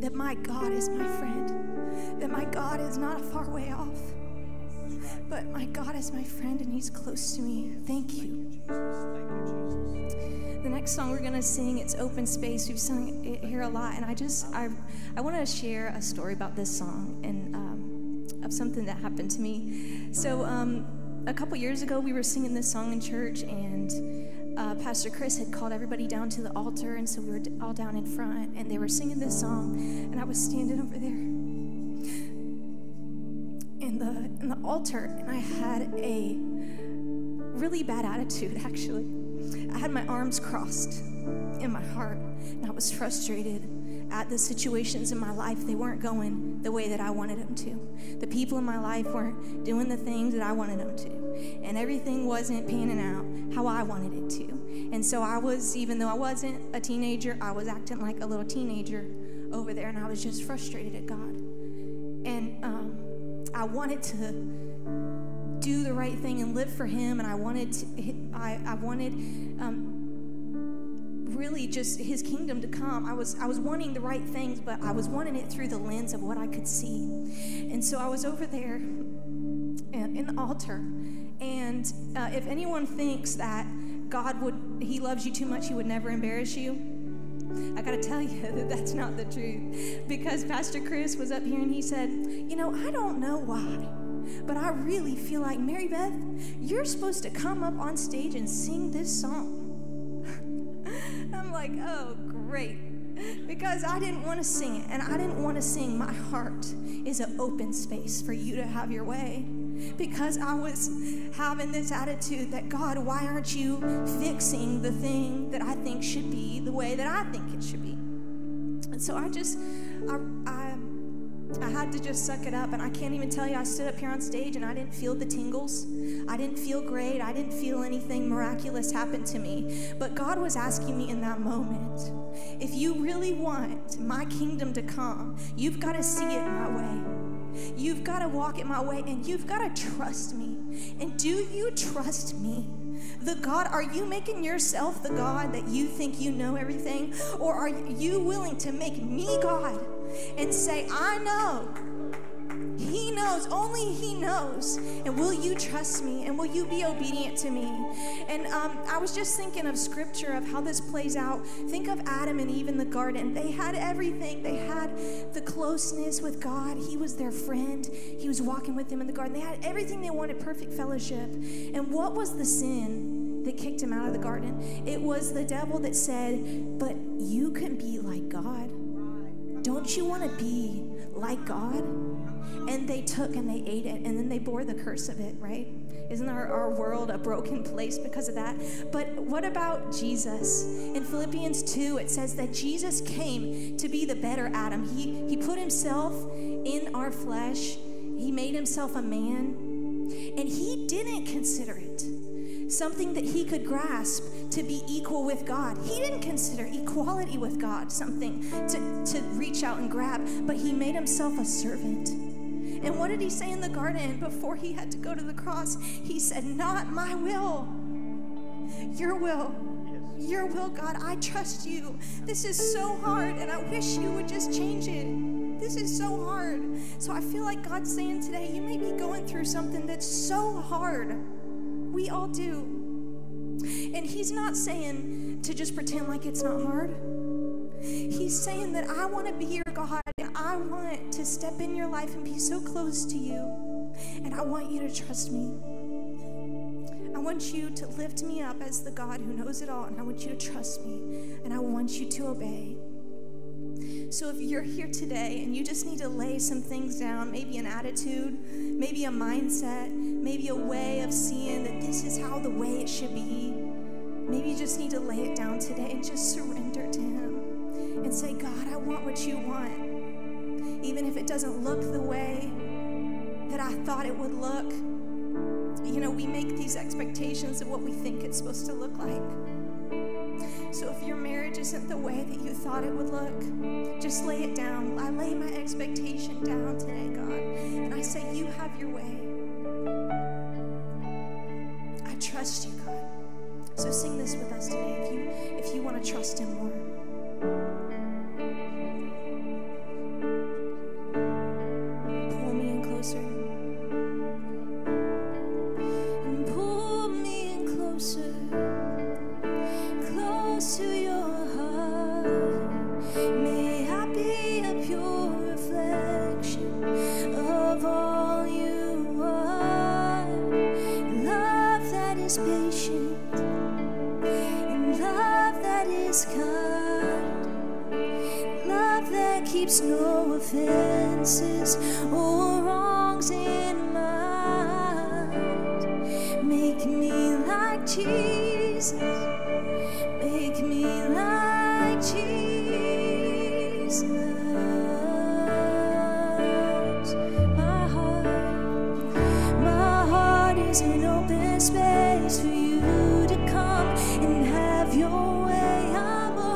that my God is my friend, that my God is not a far way off, but my God is my friend and he's close to me. Thank you. The next song we're going to sing, it's Open Space. We've sung it here a lot, and I want to share a story about this song and of something that happened to me. So a couple years ago, we were singing this song in church, and Pastor Chris had called everybody down to the altar, and so we were all down in front, and they were singing this song, and I was standing over there in the altar, and I had a really bad attitude, actually. I had my arms crossed in my heart, and I was frustrated at the situations in my life. They weren't going the way that I wanted them to. The people in my life weren't doing the things that I wanted them to, and everything wasn't panning out how I wanted it to. And so I was, even though I wasn't a teenager, I was acting like a little teenager over there, and I was just frustrated at God. And I wanted to do the right thing and live for him, and I wanted really just his kingdom to come. I was wanting the right things, but I was wanting it through the lens of what I could see. And so I was over there in the altar, and if anyone thinks that he loves you too much, he would never embarrass you, I gotta tell you that that's not the truth. Because Pastor Chris was up here and he said, you know, I don't know why, but I really feel like, Mary Beth, you're supposed to come up on stage and sing this song. I'm like, oh, great. Because I didn't want to sing it, and I didn't want to sing My Heart is an Open Space for You to Have Your Way. Because I was having this attitude that, God, why aren't you fixing the thing that I think should be the way that I think it should be? And so I had to just suck it up, and I can't even tell you, I stood up here on stage and I didn't feel the tingles. I didn't feel great. I didn't feel anything miraculous happen to me. But God was asking me in that moment, if you really want my kingdom to come, you've got to see it my way. You've got to walk it my way, and you've got to trust me. And do you trust me? The God, are you making yourself the God that you think you know everything? Or are you willing to make me God and say, I know, he knows, only he knows, and will you trust me, and will you be obedient to me? And I was just thinking of scripture of how this plays out. Think of Adam and Eve in the garden. They had everything. They had the closeness with God. He was their friend. He was walking with them in the garden. They had everything they wanted, perfect fellowship. And what was the sin that kicked him out of the garden? It was the devil that said, but you can be like God. Don't you want to be like God? And they took and they ate it, and then they bore the curse of it, right? Isn't our world a broken place because of that? But what about Jesus? In Philippians 2, it says that Jesus came to be the better Adam. He put himself in our flesh. He made himself a man, and he didn't consider it something that he could grasp to be equal with God. He didn't consider equality with God something to reach out and grab, but he made himself a servant. And what did he say in the garden before he had to go to the cross? He said, not my will, your will. Your will, God, I trust you. This is so hard, and I wish you would just change it. This is so hard. So I feel like God's saying today, you may be going through something that's so hard. We all do. And he's not saying to just pretend like it's not hard. He's saying that I want to be your God, and I want to step in your life and be so close to you, and I want you to trust me. I want you to lift me up as the God who knows it all, and I want you to trust me, and I want you to obey. So if you're here today and you just need to lay some things down, maybe an attitude, maybe a mindset, maybe a way of seeing that this is how the way it should be, maybe you just need to lay it down today and just surrender to him and say, God, I want what you want. Even if it doesn't look the way that I thought it would look. You know, we make these expectations of what we think it's supposed to look like. So if your marriage isn't the way that you thought it would look, just lay it down. I lay my expectation down today, God, and I say, you have your way. I trust you, God. So sing this with us today if you want to trust him more. love that keeps no offenses or wrongs in mind. Make me like Jesus. Make me like Jesus. My heart is an open space for you to come and have your way. I'm open.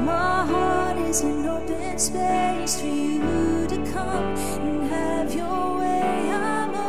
My heart is an open space for you to come and have your way. I'm open.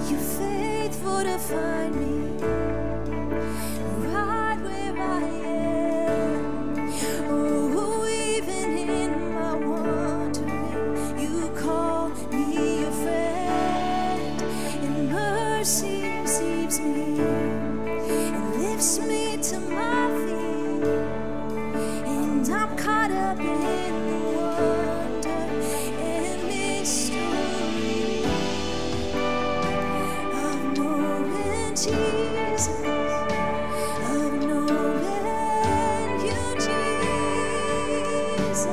You're faithful to find me right where I am. Oh, even in my wandering, you call me your friend, and mercy receives me and lifts me to my feet, and I'm caught up in the wonder and mystery of knowing Jesus, of knowing you, Jesus.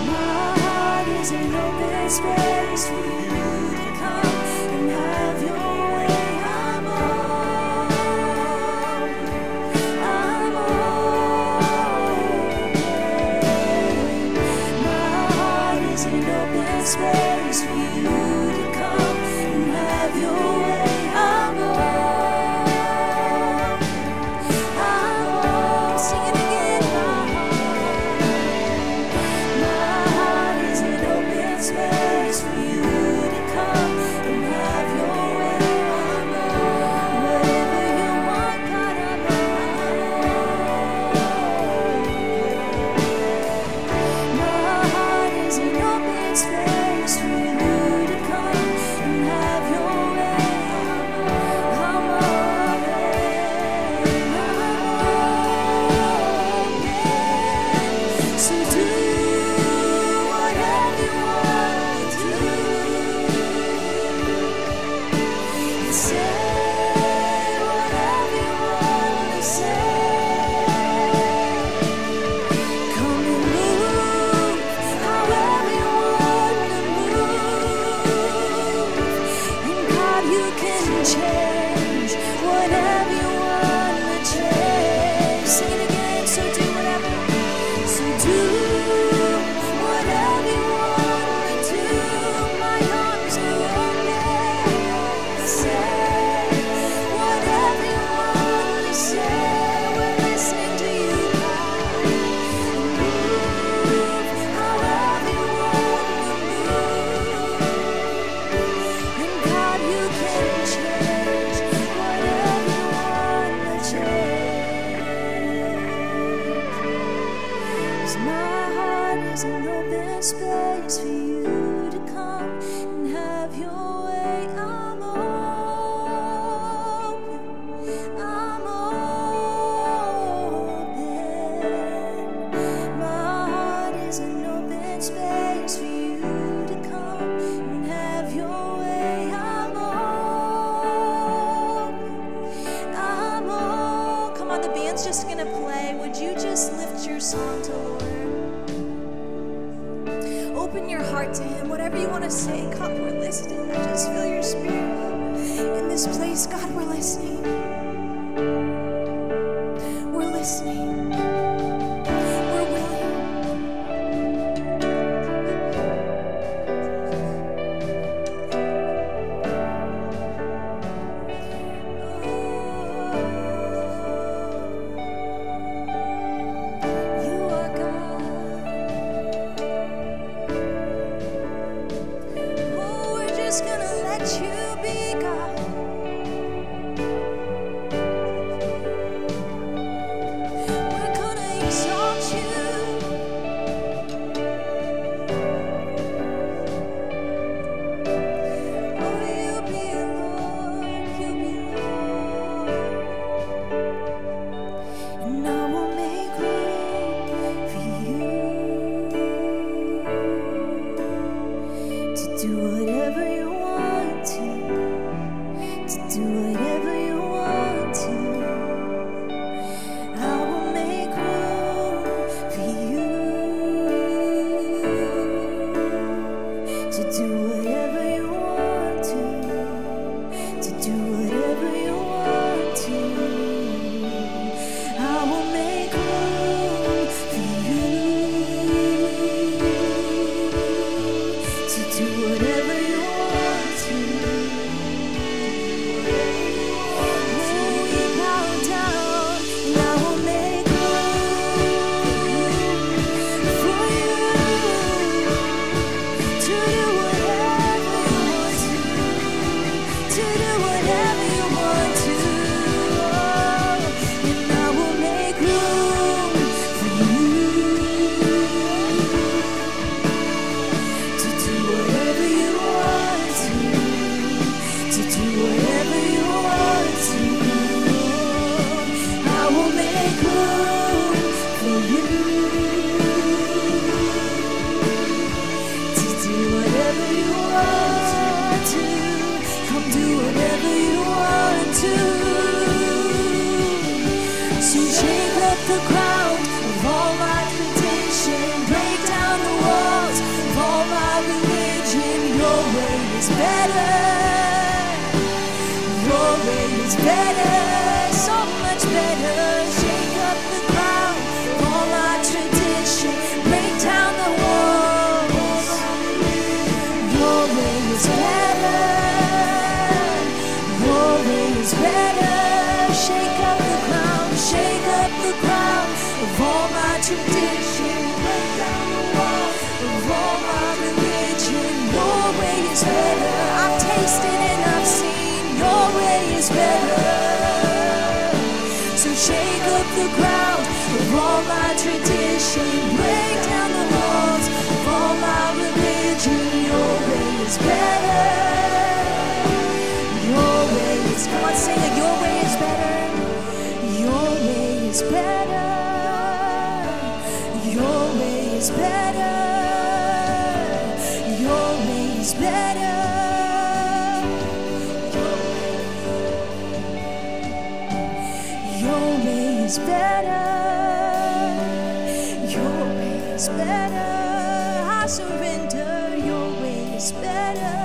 My heart is an open space for you to come and have your way. I'm open. My heart is an open space for you to come and have your way. I'm open. Sing it again. My heart is an open space for you to come and have your way. I'm open. Whatever you want, God, I'm open. My heart is an open space for you to come and have your way. I'm open. So do whatever you want to do. Say whatever you want to say. Come and move however you want to move. And God, you can change whatever you want to change. Sing it again. So do whatever. So do whatever you want to do. My arms are open. Say whatever you want to say. We're listening to you, God. Move however you want to move. And God, you can change whatever you want to change. 'Cause my heart is an open space for you to come and have your way. I'm open. I'm open. My heart is an open space for you to come and have your way. I'm open. I'm open. Come on, the band's just gonna play. Would you just lift your song to the Lord? Open your heart to Him. Whatever you want to say, God, we're listening. I just feel your spirit in this place. God, we're listening. We're listening. We're willing. You are God. Oh, we're just gonna let you be God. whatever you want to. So shake up the ground of all my tradition, break down the walls of all my religion. Your way is better. Your way is better, so much better. Shake up the ground of all my tradition, break down the walls. Your way is better. Your way is better. Shake up the ground of all my tradition, break down the walls of all my religion. Your way is better. I've tasted and I've seen. Your way is better. So shake up the ground of all my tradition, break down the walls of all my religion. Your way is better. Your way is, come on, sing it. Your way is better. Your way is better. Your way is better. Your way is better. Your way is better. Your way is better. I surrender. Your way is better.